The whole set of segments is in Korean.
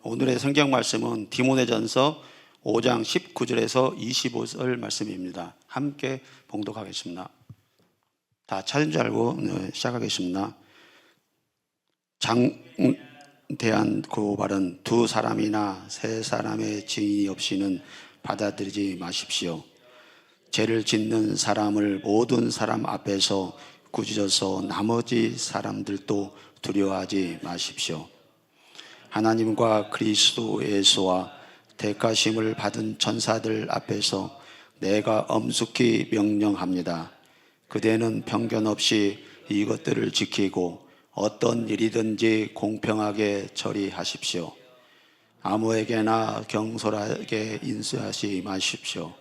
오늘의 성경 말씀은 디모데전서 5장 19절에서 25절 말씀입니다. 함께 봉독하겠습니다. 다 찾은 줄 알고 시작하겠습니다. 장대한 고발은 두 사람이나 세 사람의 증인이 없이는 받아들이지 마십시오. 죄를 짓는 사람을 모든 사람 앞에서 꾸짖어서 나머지 사람들도 두려워하지 마십시오. 하나님과 그리스도 예수와 대가심을 받은 천사들 앞에서 내가 엄숙히 명령합니다. 그대는 편견 없이 이것들을 지키고 어떤 일이든지 공평하게 처리하십시오. 아무에게나 경솔하게 인수하지 마십시오.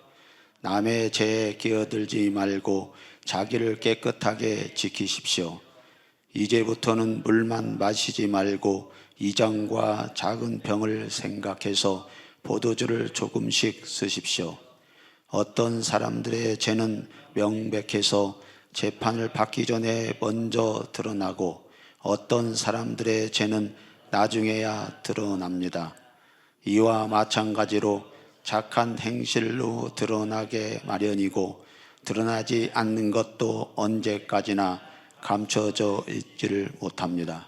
남의 죄에 끼어들지 말고 자기를 깨끗하게 지키십시오. 이제부터는 물만 마시지 말고 이장과 작은 병을 생각해서 포도주를 조금씩 쓰십시오. 어떤 사람들의 죄는 명백해서 재판을 받기 전에 먼저 드러나고 어떤 사람들의 죄는 나중에야 드러납니다. 이와 마찬가지로 착한 행실로 드러나게 마련이고 드러나지 않는 것도 언제까지나 감춰져 있지를 못합니다.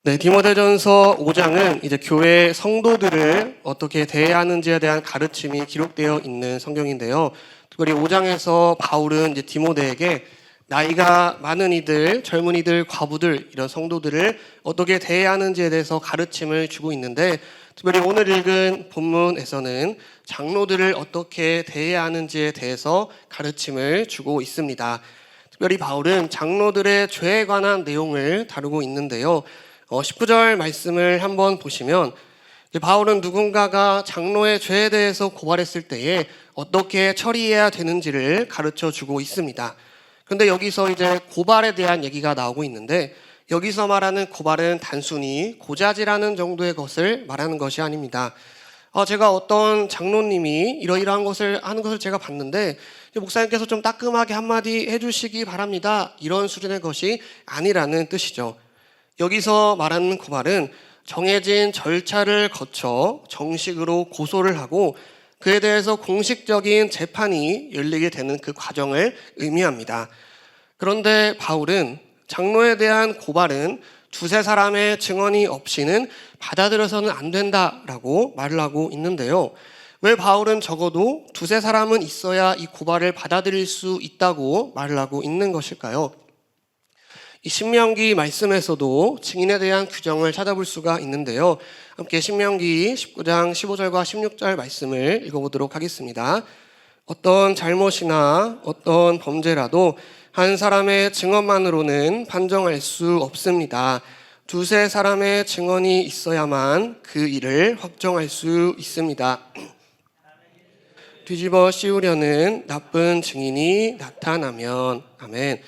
네, 디모데전서 5장은 이제 교회 성도들을 어떻게 대해야 하는지에 대한 가르침이 기록되어 있는 성경인데요. 특별히 5장에서 바울은 이제 디모데에게 나이가 많은 이들, 젊은이들, 과부들 이런 성도들을 어떻게 대해야 하는지에 대해서 가르침을 주고 있는데, 특별히 오늘 읽은 본문에서는 장로들을 어떻게 대해야 하는지에 대해서 가르침을 주고 있습니다. 특별히 바울은 장로들의 죄에 관한 내용을 다루고 있는데요. 19절 말씀을 한번 보시면 바울은 누군가가 장로의 죄에 대해서 고발했을 때에 어떻게 처리해야 되는지를 가르쳐 주고 있습니다. 그런데 여기서 이제 고발에 대한 얘기가 나오고 있는데, 여기서 말하는 고발은 단순히 고자질하는 정도의 것을 말하는 것이 아닙니다. 제가 어떤 장로님이 이러이러한 것을 하는 것을 제가 봤는데 목사님께서 좀 따끔하게 한마디 해주시기 바랍니다, 이런 수준의 것이 아니라는 뜻이죠. 여기서 말하는 고발은 정해진 절차를 거쳐 정식으로 고소를 하고 그에 대해서 공식적인 재판이 열리게 되는 그 과정을 의미합니다. 그런데 바울은 장로에 대한 고발은 두세 사람의 증언이 없이는 받아들여서는 안 된다라고 말을 하고 있는데요. 왜 바울은 적어도 두세 사람은 있어야 이 고발을 받아들일 수 있다고 말을 하고 있는 것일까요? 이 신명기 말씀에서도 증인에 대한 규정을 찾아볼 수가 있는데요. 함께 신명기 19장 15절과 16절 말씀을 읽어보도록 하겠습니다. 어떤 잘못이나 어떤 범죄라도 한 사람의 증언만으로는 판정할 수 없습니다. 두세 사람의 증언이 있어야만 그 일을 확정할 수 있습니다. 뒤집어 씌우려는 나쁜 증인이 나타나면. 아멘.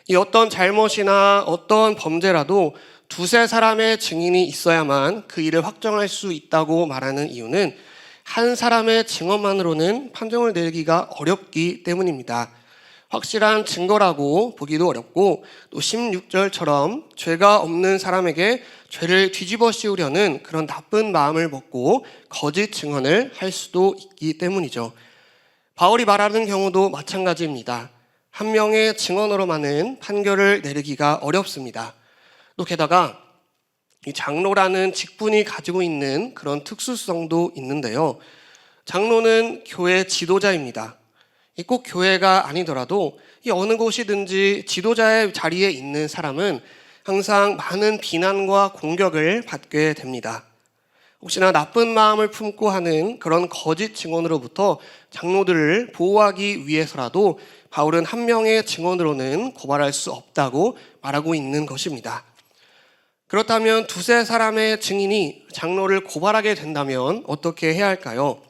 이 어떤 잘못이나 어떤 범죄라도 두세 사람의 증인이 있어야만 그 일을 확정할 수 있다고 말하는 이유는 한 사람의 증언만으로는 판정을 내리기가 어렵기 때문입니다. 확실한 증거라고 보기도 어렵고, 또 16절처럼 죄가 없는 사람에게 죄를 뒤집어 씌우려는 그런 나쁜 마음을 먹고 거짓 증언을 할 수도 있기 때문이죠. 바울이 말하는 경우도 마찬가지입니다. 한 명의 증언으로만은 판결을 내리기가 어렵습니다. 또 게다가 이 장로라는 직분이 가지고 있는 그런 특수성도 있는데요. 장로는 교회 지도자입니다. 꼭 교회가 아니더라도 이 어느 곳이든지 지도자의 자리에 있는 사람은 항상 많은 비난과 공격을 받게 됩니다. 혹시나 나쁜 마음을 품고 하는 그런 거짓 증언으로부터 장로들을 보호하기 위해서라도 바울은 한 명의 증언으로는 고발할 수 없다고 말하고 있는 것입니다. 그렇다면 두세 사람의 증인이 장로를 고발하게 된다면 어떻게 해야 할까요?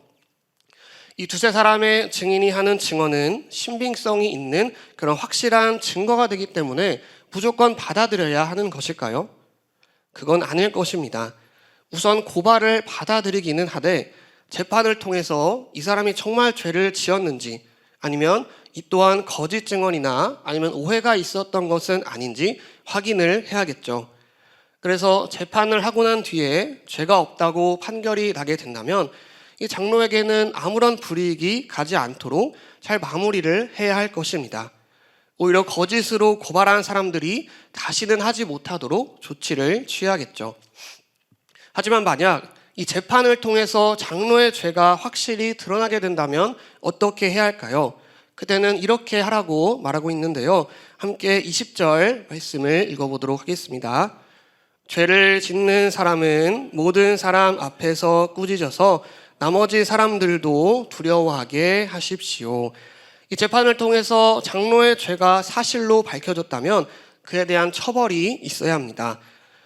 이 두세 사람의 증인이 하는 증언은 신빙성이 있는 그런 확실한 증거가 되기 때문에 무조건 받아들여야 하는 것일까요? 그건 아닐 것입니다. 우선 고발을 받아들이기는 하되 재판을 통해서 이 사람이 정말 죄를 지었는지, 아니면 이 또한 거짓 증언이나 아니면 오해가 있었던 것은 아닌지 확인을 해야겠죠. 그래서 재판을 하고 난 뒤에 죄가 없다고 판결이 나게 된다면 이 장로에게는 아무런 불이익이 가지 않도록 잘 마무리를 해야 할 것입니다. 오히려 거짓으로 고발한 사람들이 다시는 하지 못하도록 조치를 취하겠죠. 하지만 만약 이 재판을 통해서 장로의 죄가 확실히 드러나게 된다면 어떻게 해야 할까요? 그때는 이렇게 하라고 말하고 있는데요. 함께 20절 말씀을 읽어보도록 하겠습니다. 죄를 짓는 사람은 모든 사람 앞에서 꾸짖어서 나머지 사람들도 두려워하게 하십시오. 이 재판을 통해서 장로의 죄가 사실로 밝혀졌다면 그에 대한 처벌이 있어야 합니다.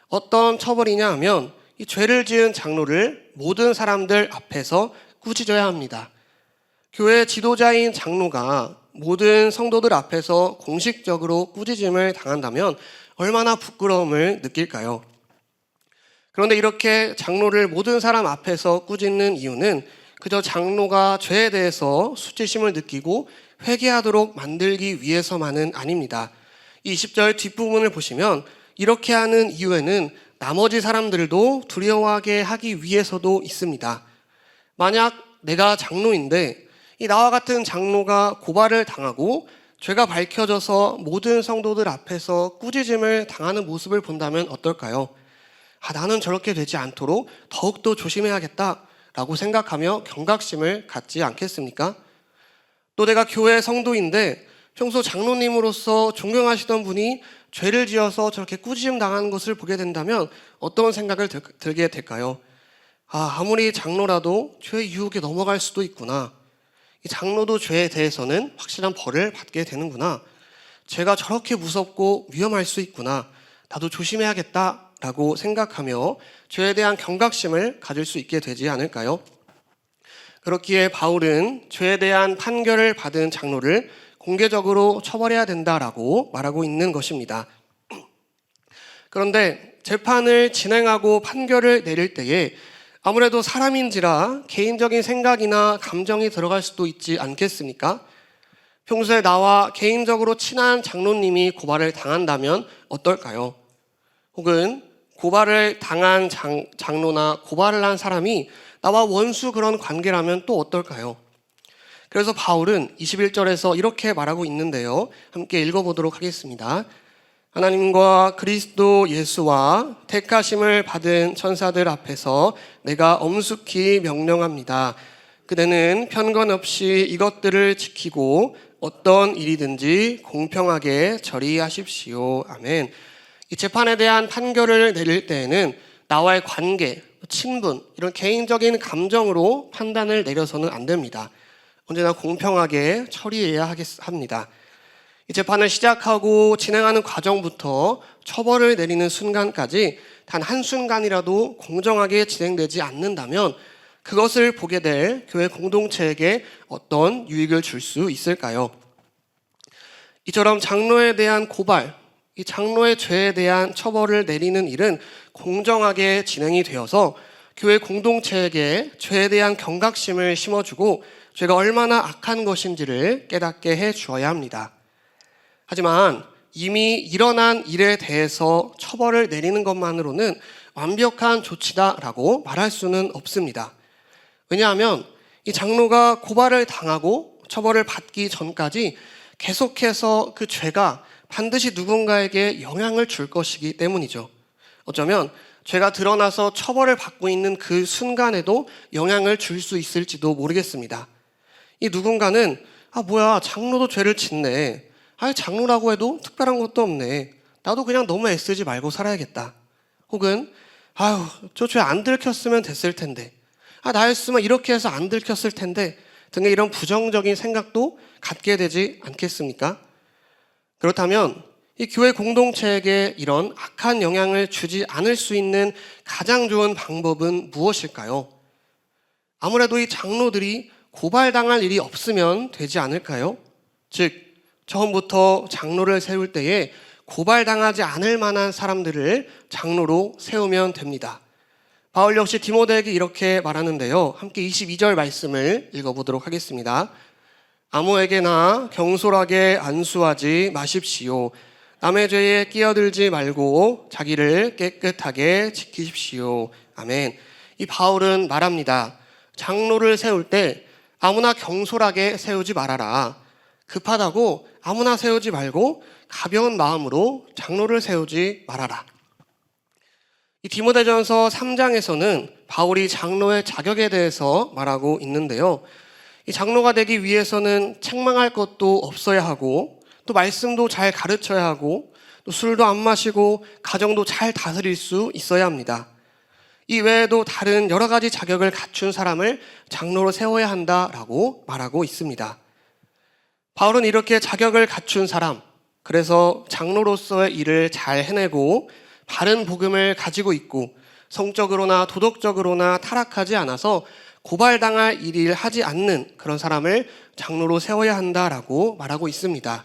어떤 처벌이냐 하면 이 죄를 지은 장로를 모든 사람들 앞에서 꾸짖어야 합니다. 교회 지도자인 장로가 모든 성도들 앞에서 공식적으로 꾸짖음을 당한다면 얼마나 부끄러움을 느낄까요? 그런데 이렇게 장로를 모든 사람 앞에서 꾸짖는 이유는 그저 장로가 죄에 대해서 수치심을 느끼고 회개하도록 만들기 위해서만은 아닙니다. 이 20절 뒷부분을 보시면 이렇게 하는 이유에는 나머지 사람들도 두려워하게 하기 위해서도 있습니다. 만약 내가 장로인데 이 나와 같은 장로가 고발을 당하고 죄가 밝혀져서 모든 성도들 앞에서 꾸짖음을 당하는 모습을 본다면 어떨까요? 나는 저렇게 되지 않도록 더욱더 조심해야겠다라고 생각하며 경각심을 갖지 않겠습니까? 또 내가 교회 성도인데 평소 장로님으로서 존경하시던 분이 죄를 지어서 저렇게 꾸짖음 당하는 것을 보게 된다면 어떤 생각을 들게 될까요? 아무리 장로라도 죄의 유혹에 넘어갈 수도 있구나. 이 장로도 죄에 대해서는 확실한 벌을 받게 되는구나. 죄가 저렇게 무섭고 위험할 수 있구나. 나도 조심해야겠다라고 생각하며 죄에 대한 경각심을 가질 수 있게 되지 않을까요? 그렇기에 바울은 죄에 대한 판결을 받은 장로를 공개적으로 처벌해야 된다라고 말하고 있는 것입니다. 그런데 재판을 진행하고 판결을 내릴 때에 아무래도 사람인지라 개인적인 생각이나 감정이 들어갈 수도 있지 않겠습니까? 평소에 나와 개인적으로 친한 장로님이 고발을 당한다면 어떨까요? 혹은 고발을 당한 장로나 고발을 한 사람이 나와 원수 그런 관계라면 또 어떨까요? 그래서 바울은 21절에서 이렇게 말하고 있는데요. 함께 읽어보도록 하겠습니다. 하나님과 그리스도 예수와 택하심을 받은 천사들 앞에서 내가 엄숙히 명령합니다. 그대는 편견 없이 이것들을 지키고 어떤 일이든지 공평하게 처리하십시오. 아멘. 이 재판에 대한 판결을 내릴 때에는 나와의 관계, 친분, 이런 개인적인 감정으로 판단을 내려서는 안 됩니다. 언제나 공평하게 처리해야 합니다. 이 재판을 시작하고 진행하는 과정부터 처벌을 내리는 순간까지 단 한순간이라도 공정하게 진행되지 않는다면 그것을 보게 될 교회 공동체에게 어떤 유익을 줄 수 있을까요? 이처럼 장로에 대한 고발, 이 장로의 죄에 대한 처벌을 내리는 일은 공정하게 진행이 되어서 교회 공동체에게 죄에 대한 경각심을 심어주고 죄가 얼마나 악한 것인지를 깨닫게 해 주어야 합니다. 하지만 이미 일어난 일에 대해서 처벌을 내리는 것만으로는 완벽한 조치다라고 말할 수는 없습니다. 왜냐하면 이 장로가 고발을 당하고 처벌을 받기 전까지 계속해서 그 죄가 반드시 누군가에게 영향을 줄 것이기 때문이죠. 어쩌면 죄가 드러나서 처벌을 받고 있는 그 순간에도 영향을 줄 수 있을지도 모르겠습니다. 이 누군가는 뭐야 장로도 죄를 짓네. 장로라고 해도 특별한 것도 없네. 나도 그냥 너무 애쓰지 말고 살아야겠다. 혹은 저 죄 안 들켰으면 됐을 텐데. 나였으면 이렇게 해서 안 들켰을 텐데 등의 이런 부정적인 생각도 갖게 되지 않겠습니까? 그렇다면 이 교회 공동체에게 이런 악한 영향을 주지 않을 수 있는 가장 좋은 방법은 무엇일까요? 아무래도 이 장로들이 고발당할 일이 없으면 되지 않을까요? 즉 처음부터 장로를 세울 때에 고발당하지 않을 만한 사람들을 장로로 세우면 됩니다. 바울 역시 디모데에게 이렇게 말하는데요. 함께 22절 말씀을 읽어보도록 하겠습니다. 아무에게나 경솔하게 안수하지 마십시오. 남의 죄에 끼어들지 말고 자기를 깨끗하게 지키십시오. 아멘. 이 바울은 말합니다. 장로를 세울 때 아무나 경솔하게 세우지 말아라. 급하다고 아무나 세우지 말고 가벼운 마음으로 장로를 세우지 말아라. 이 디모데전서 3장에서는 바울이 장로의 자격에 대해서 말하고 있는데요. 이 장로가 되기 위해서는 책망할 것도 없어야 하고, 또 말씀도 잘 가르쳐야 하고, 또 술도 안 마시고 가정도 잘 다스릴 수 있어야 합니다. 이 외에도 다른 여러 가지 자격을 갖춘 사람을 장로로 세워야 한다라고 말하고 있습니다. 바울은 이렇게 자격을 갖춘 사람, 그래서 장로로서의 일을 잘 해내고 바른 복음을 가지고 있고 성적으로나 도덕적으로나 타락하지 않아서 고발당할 일을 하지 않는 그런 사람을 장로로 세워야 한다라고 말하고 있습니다.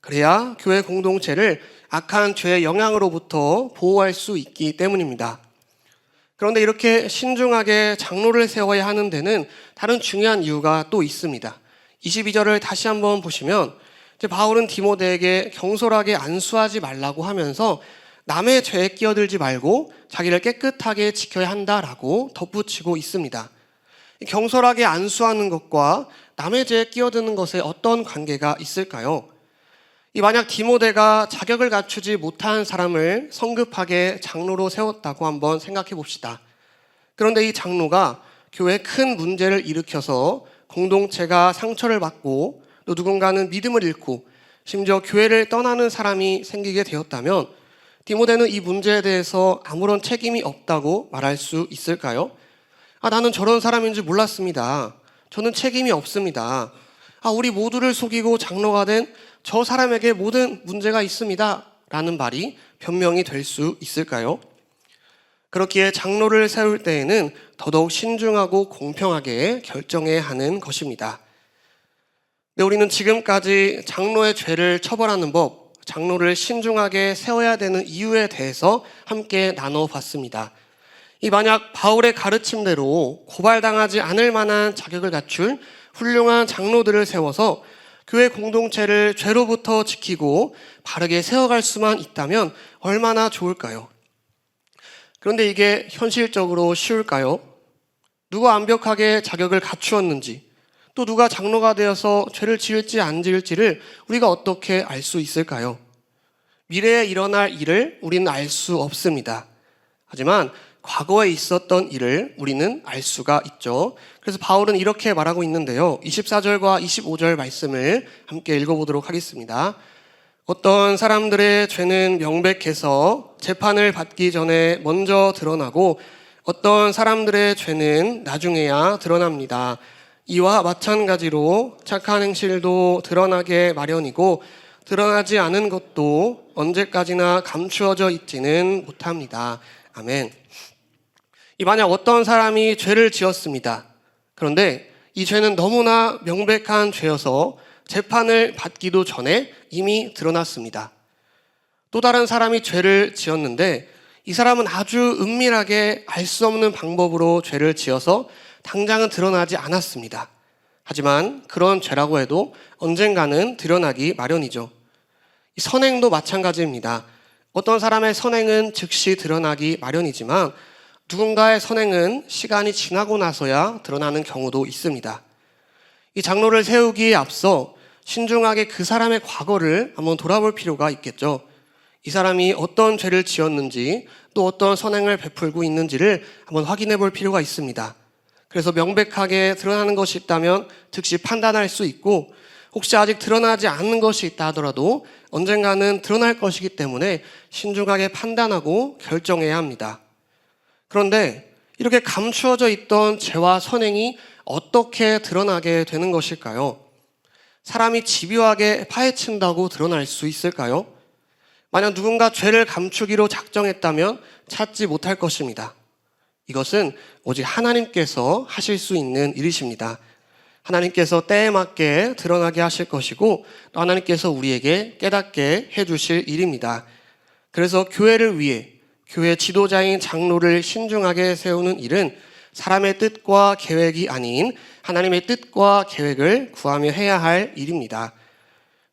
그래야 교회 공동체를 악한 죄의 영향으로부터 보호할 수 있기 때문입니다. 그런데 이렇게 신중하게 장로를 세워야 하는 데는 다른 중요한 이유가 또 있습니다. 22절을 다시 한번 보시면 바울은 디모데에게 경솔하게 안수하지 말라고 하면서 남의 죄에 끼어들지 말고 자기를 깨끗하게 지켜야 한다라고 덧붙이고 있습니다. 경솔하게 안수하는 것과 남의 죄에 끼어드는 것에 어떤 관계가 있을까요? 만약 디모데가 자격을 갖추지 못한 사람을 성급하게 장로로 세웠다고 한번 생각해 봅시다. 그런데 이 장로가 교회에 큰 문제를 일으켜서 공동체가 상처를 받고 또 누군가는 믿음을 잃고 심지어 교회를 떠나는 사람이 생기게 되었다면 디모데는 이 문제에 대해서 아무런 책임이 없다고 말할 수 있을까요? 나는 저런 사람인 줄 몰랐습니다. 저는 책임이 없습니다. 우리 모두를 속이고 장로가 된 저 사람에게 모든 문제가 있습니다. 라는 말이 변명이 될 수 있을까요? 그렇기에 장로를 세울 때에는 더더욱 신중하고 공평하게 결정해야 하는 것입니다. 네, 우리는 지금까지 장로의 죄를 처벌하는 법, 장로를 신중하게 세워야 되는 이유에 대해서 함께 나눠봤습니다. 만약 바울의 가르침대로 고발당하지 않을 만한 자격을 갖춘 훌륭한 장로들을 세워서 교회 공동체를 죄로부터 지키고 바르게 세워갈 수만 있다면 얼마나 좋을까요? 그런데 이게 현실적으로 쉬울까요? 누가 완벽하게 자격을 갖추었는지, 또 누가 장로가 되어서 죄를 지을지 안 지을지를 우리가 어떻게 알 수 있을까요? 미래에 일어날 일을 우리는 알 수 없습니다. 하지만 과거에 있었던 일을 우리는 알 수가 있죠. 그래서 바울은 이렇게 말하고 있는데요. 24절과 25절 말씀을 함께 읽어보도록 하겠습니다. 어떤 사람들의 죄는 명백해서 재판을 받기 전에 먼저 드러나고 어떤 사람들의 죄는 나중에야 드러납니다. 이와 마찬가지로 착한 행실도 드러나게 마련이고 드러나지 않은 것도 언제까지나 감추어져 있지는 못합니다. 아멘. 만약 어떤 사람이 죄를 지었습니다. 그런데 이 죄는 너무나 명백한 죄여서 재판을 받기도 전에 이미 드러났습니다. 또 다른 사람이 죄를 지었는데 이 사람은 아주 은밀하게 알 수 없는 방법으로 죄를 지어서 당장은 드러나지 않았습니다. 하지만 그런 죄라고 해도 언젠가는 드러나기 마련이죠. 이 선행도 마찬가지입니다. 어떤 사람의 선행은 즉시 드러나기 마련이지만 누군가의 선행은 시간이 지나고 나서야 드러나는 경우도 있습니다. 이 장로를 세우기에 앞서 신중하게 그 사람의 과거를 한번 돌아볼 필요가 있겠죠. 이 사람이 어떤 죄를 지었는지 또 어떤 선행을 베풀고 있는지를 한번 확인해 볼 필요가 있습니다. 그래서 명백하게 드러나는 것이 있다면 즉시 판단할 수 있고 혹시 아직 드러나지 않는 것이 있다 하더라도 언젠가는 드러날 것이기 때문에 신중하게 판단하고 결정해야 합니다. 그런데 이렇게 감추어져 있던 죄와 선행이 어떻게 드러나게 되는 것일까요? 사람이 집요하게 파헤친다고 드러날 수 있을까요? 만약 누군가 죄를 감추기로 작정했다면 찾지 못할 것입니다. 이것은 오직 하나님께서 하실 수 있는 일이십니다. 하나님께서 때에 맞게 드러나게 하실 것이고 또 하나님께서 우리에게 깨닫게 해주실 일입니다. 그래서 교회를 위해 교회 지도자인 장로를 신중하게 세우는 일은 사람의 뜻과 계획이 아닌 하나님의 뜻과 계획을 구하며 해야 할 일입니다.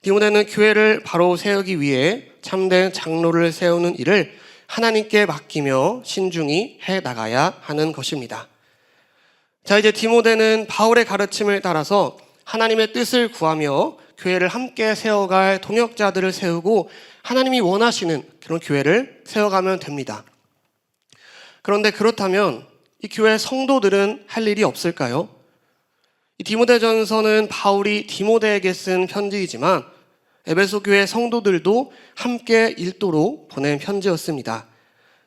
디모데는 교회를 바로 세우기 위해 참된 장로를 세우는 일을 하나님께 맡기며 신중히 해 나가야 하는 것입니다. 자, 이제 디모데는 바울의 가르침을 따라서 하나님의 뜻을 구하며 교회를 함께 세워갈 동역자들을 세우고 하나님이 원하시는 그런 교회를 세워가면 됩니다. 그런데 그렇다면 이 교회 성도들은 할 일이 없을까요? 이 디모데전서는 바울이 디모데에게 쓴 편지이지만 에베소 교회 성도들도 함께 읽도록 보낸 편지였습니다.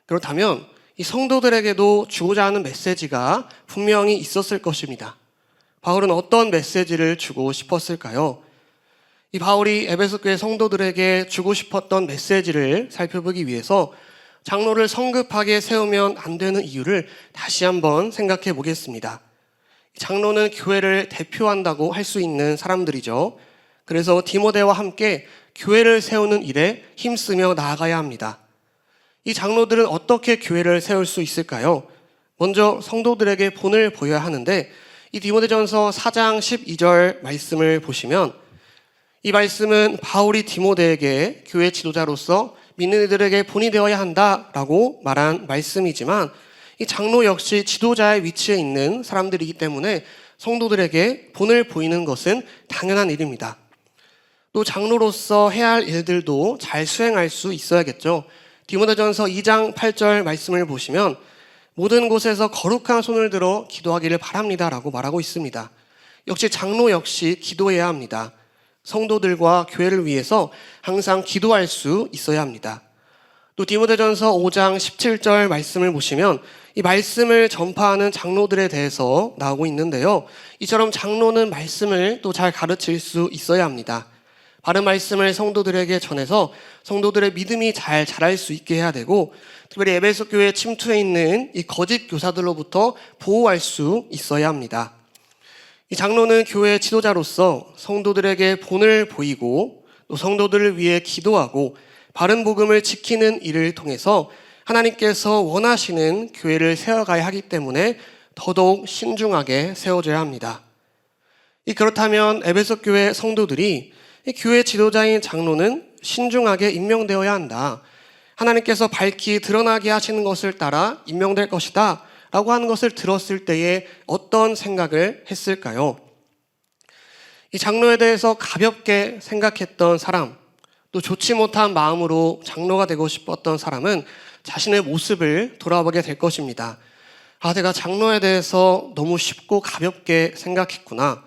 그렇다면 이 성도들에게도 주고자 하는 메시지가 분명히 있었을 것입니다. 바울은 어떤 메시지를 주고 싶었을까요? 이 바울이 에베소 교회 성도들에게 주고 싶었던 메시지를 살펴보기 위해서 장로를 성급하게 세우면 안 되는 이유를 다시 한번 생각해 보겠습니다. 장로는 교회를 대표한다고 할 수 있는 사람들이죠. 그래서 디모데와 함께 교회를 세우는 일에 힘쓰며 나아가야 합니다. 이 장로들은 어떻게 교회를 세울 수 있을까요? 먼저 성도들에게 본을 보여야 하는데 이 디모데전서 4장 12절 말씀을 보시면 이 말씀은 바울이 디모데에게 교회 지도자로서 믿는 이들에게 본이 되어야 한다라고 말한 말씀이지만 이 장로 역시 지도자의 위치에 있는 사람들이기 때문에 성도들에게 본을 보이는 것은 당연한 일입니다. 또 장로로서 해야 할 일들도 잘 수행할 수 있어야겠죠. 디모데전서 2장 8절 말씀을 보시면 모든 곳에서 거룩한 손을 들어 기도하기를 바랍니다라고 말하고 있습니다. 역시 장로 역시 기도해야 합니다. 성도들과 교회를 위해서 항상 기도할 수 있어야 합니다. 또 디모데전서 5장 17절 말씀을 보시면 이 말씀을 전파하는 장로들에 대해서 나오고 있는데요. 이처럼 장로는 말씀을 또 잘 가르칠 수 있어야 합니다. 바른 말씀을 성도들에게 전해서 성도들의 믿음이 잘 자랄 수 있게 해야 되고 특별히 에베소 교회 침투해 있는 이 거짓 교사들로부터 보호할 수 있어야 합니다. 이 장로는 교회의 지도자로서 성도들에게 본을 보이고 또 성도들을 위해 기도하고 바른 복음을 지키는 일을 통해서 하나님께서 원하시는 교회를 세워가야 하기 때문에 더더욱 신중하게 세워져야 합니다. 그렇다면 에베소 교회 성도들이 교회 지도자인 장로는 신중하게 임명되어야 한다. 하나님께서 밝히 드러나게 하시는 것을 따라 임명될 것이다 라고 하는 것을 들었을 때에 어떤 생각을 했을까요? 이 장로에 대해서 가볍게 생각했던 사람, 또 좋지 못한 마음으로 장로가 되고 싶었던 사람은 자신의 모습을 돌아보게 될 것입니다. 내가 장로에 대해서 너무 쉽고 가볍게 생각했구나.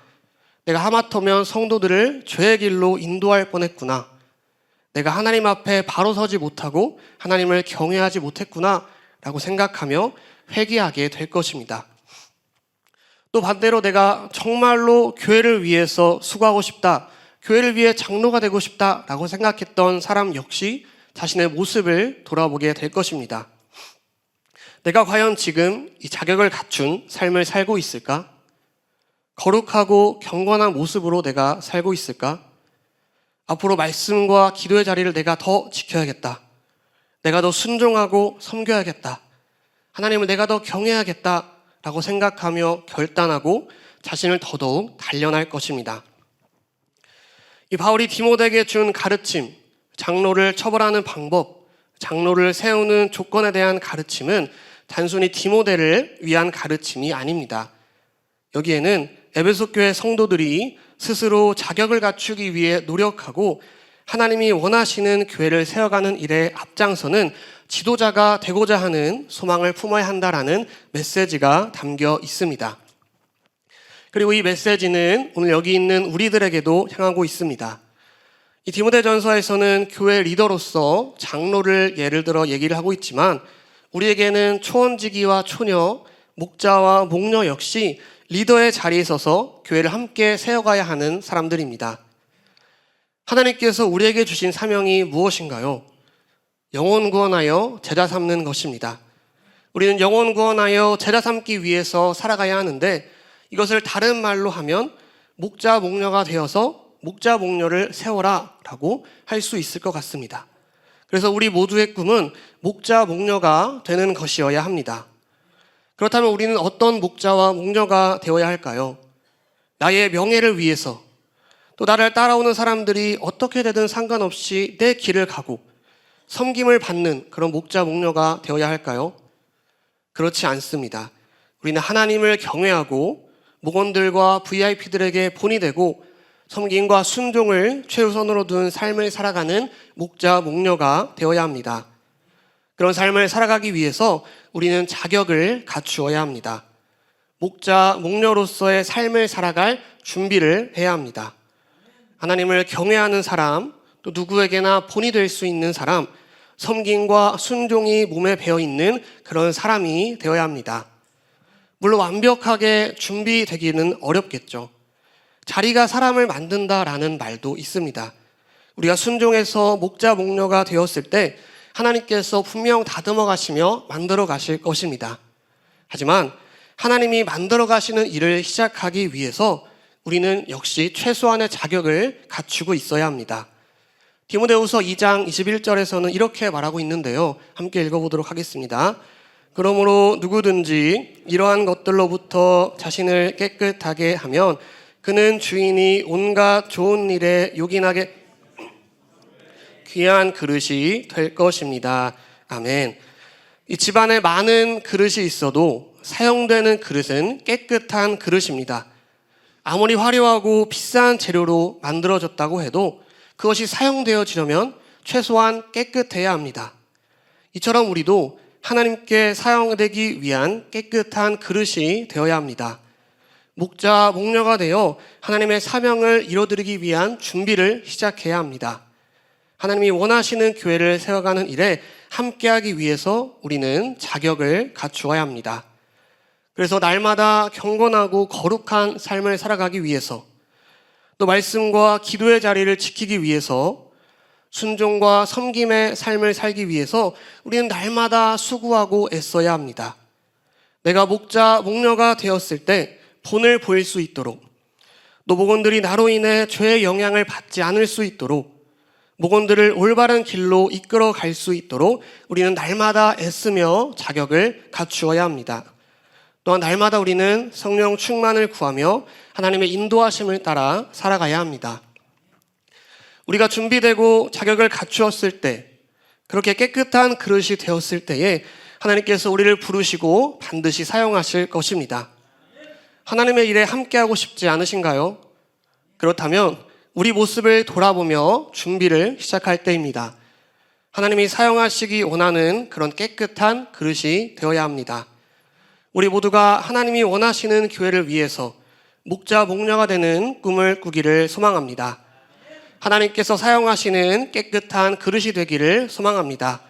내가 하마터면 성도들을 죄의 길로 인도할 뻔했구나. 내가 하나님 앞에 바로 서지 못하고 하나님을 경외하지 못했구나 라고 생각하며 회개하게 될 것입니다. 또 반대로 내가 정말로 교회를 위해서 수고하고 싶다, 교회를 위해 장로가 되고 싶다 라고 생각했던 사람 역시 자신의 모습을 돌아보게 될 것입니다. 내가 과연 지금 이 자격을 갖춘 삶을 살고 있을까? 거룩하고 경건한 모습으로 내가 살고 있을까? 앞으로 말씀과 기도의 자리를 내가 더 지켜야겠다. 내가 더 순종하고 섬겨야겠다. 하나님을 내가 더 경외하겠다 라고 생각하며 결단하고 자신을 더더욱 단련할 것입니다. 이 바울이 디모데에게 준 가르침, 장로를 처벌하는 방법, 장로를 세우는 조건에 대한 가르침은 단순히 디모데를 위한 가르침이 아닙니다. 여기에는 에베소 교회 성도들이 스스로 자격을 갖추기 위해 노력하고 하나님이 원하시는 교회를 세워가는 일에 앞장서는 지도자가 되고자 하는 소망을 품어야 한다라는 메시지가 담겨 있습니다. 그리고 이 메시지는 오늘 여기 있는 우리들에게도 향하고 있습니다. 이 디모데전서에서는 교회 리더로서 장로를 예를 들어 얘기를 하고 있지만 우리에게는 초원지기와 초녀, 목자와 목녀 역시 리더의 자리에 서서 교회를 함께 세워가야 하는 사람들입니다. 하나님께서 우리에게 주신 사명이 무엇인가요? 영혼 구원하여 제자 삼는 것입니다. 우리는 영혼 구원하여 제자 삼기 위해서 살아가야 하는데 이것을 다른 말로 하면 목자 목녀가 되어서 목자 목녀를 세워라 라고 할 수 있을 것 같습니다. 그래서 우리 모두의 꿈은 목자 목녀가 되는 것이어야 합니다. 그렇다면 우리는 어떤 목자와 목녀가 되어야 할까요? 나의 명예를 위해서 또 나를 따라오는 사람들이 어떻게 되든 상관없이 내 길을 가고 섬김을 받는 그런 목자 목녀가 되어야 할까요? 그렇지 않습니다. 우리는 하나님을 경외하고 목원들과 VIP들에게 본이 되고 섬김과 순종을 최우선으로 둔 삶을 살아가는 목자 목녀가 되어야 합니다. 그런 삶을 살아가기 위해서 우리는 자격을 갖추어야 합니다. 목자 목녀로서의 삶을 살아갈 준비를 해야 합니다. 하나님을 경외하는 사람, 또 누구에게나 본이 될 수 있는 사람, 섬김과 순종이 몸에 배어있는 그런 사람이 되어야 합니다. 물론 완벽하게 준비되기는 어렵겠죠. 자리가 사람을 만든다라는 말도 있습니다. 우리가 순종해서 목자 목녀가 되었을 때 하나님께서 분명 다듬어 가시며 만들어 가실 것입니다. 하지만 하나님이 만들어 가시는 일을 시작하기 위해서 우리는 역시 최소한의 자격을 갖추고 있어야 합니다. 디모데후서 2장 21절에서는 이렇게 말하고 있는데요. 함께 읽어보도록 하겠습니다. 그러므로 누구든지 이러한 것들로부터 자신을 깨끗하게 하면 그는 주인이 온갖 좋은 일에 요긴하게 귀한 그릇이 될 것입니다. 아멘. 이 집안에 많은 그릇이 있어도 사용되는 그릇은 깨끗한 그릇입니다. 아무리 화려하고 비싼 재료로 만들어졌다고 해도 그것이 사용되어지려면 최소한 깨끗해야 합니다. 이처럼 우리도 하나님께 사용되기 위한 깨끗한 그릇이 되어야 합니다. 목자, 목녀가 되어 하나님의 사명을 이뤄드리기 위한 준비를 시작해야 합니다. 하나님이 원하시는 교회를 세워가는 일에 함께하기 위해서 우리는 자격을 갖추어야 합니다. 그래서 날마다 경건하고 거룩한 삶을 살아가기 위해서, 또 말씀과 기도의 자리를 지키기 위해서, 순종과 섬김의 삶을 살기 위해서 우리는 날마다 수고하고 애써야 합니다. 내가 목자, 목녀가 되었을 때 본을 보일 수 있도록, 또 목원들이 나로 인해 죄의 영향을 받지 않을 수 있도록, 목원들을 올바른 길로 이끌어 갈 수 있도록 우리는 날마다 애쓰며 자격을 갖추어야 합니다. 또한 날마다 우리는 성령 충만을 구하며 하나님의 인도하심을 따라 살아가야 합니다. 우리가 준비되고 자격을 갖추었을 때, 그렇게 깨끗한 그릇이 되었을 때에 하나님께서 우리를 부르시고 반드시 사용하실 것입니다. 하나님의 일에 함께하고 싶지 않으신가요? 그렇다면 우리 모습을 돌아보며 준비를 시작할 때입니다. 하나님이 사용하시기 원하는 그런 깨끗한 그릇이 되어야 합니다. 우리 모두가 하나님이 원하시는 교회를 위해서 목자, 목녀가 되는 꿈을 꾸기를 소망합니다. 하나님께서 사용하시는 깨끗한 그릇이 되기를 소망합니다.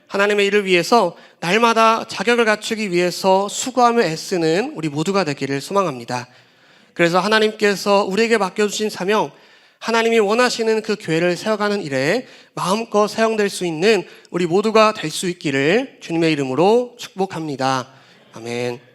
하나님의 일을 위해서 날마다 자격을 갖추기 위해서 수고하며 애쓰는 우리 모두가 되기를 소망합니다. 그래서 하나님께서 우리에게 맡겨주신 사명, 하나님이 원하시는 그 교회를 세워가는 일에 마음껏 사용될 수 있는 우리 모두가 될 수 있기를 주님의 이름으로 축복합니다. 아멘.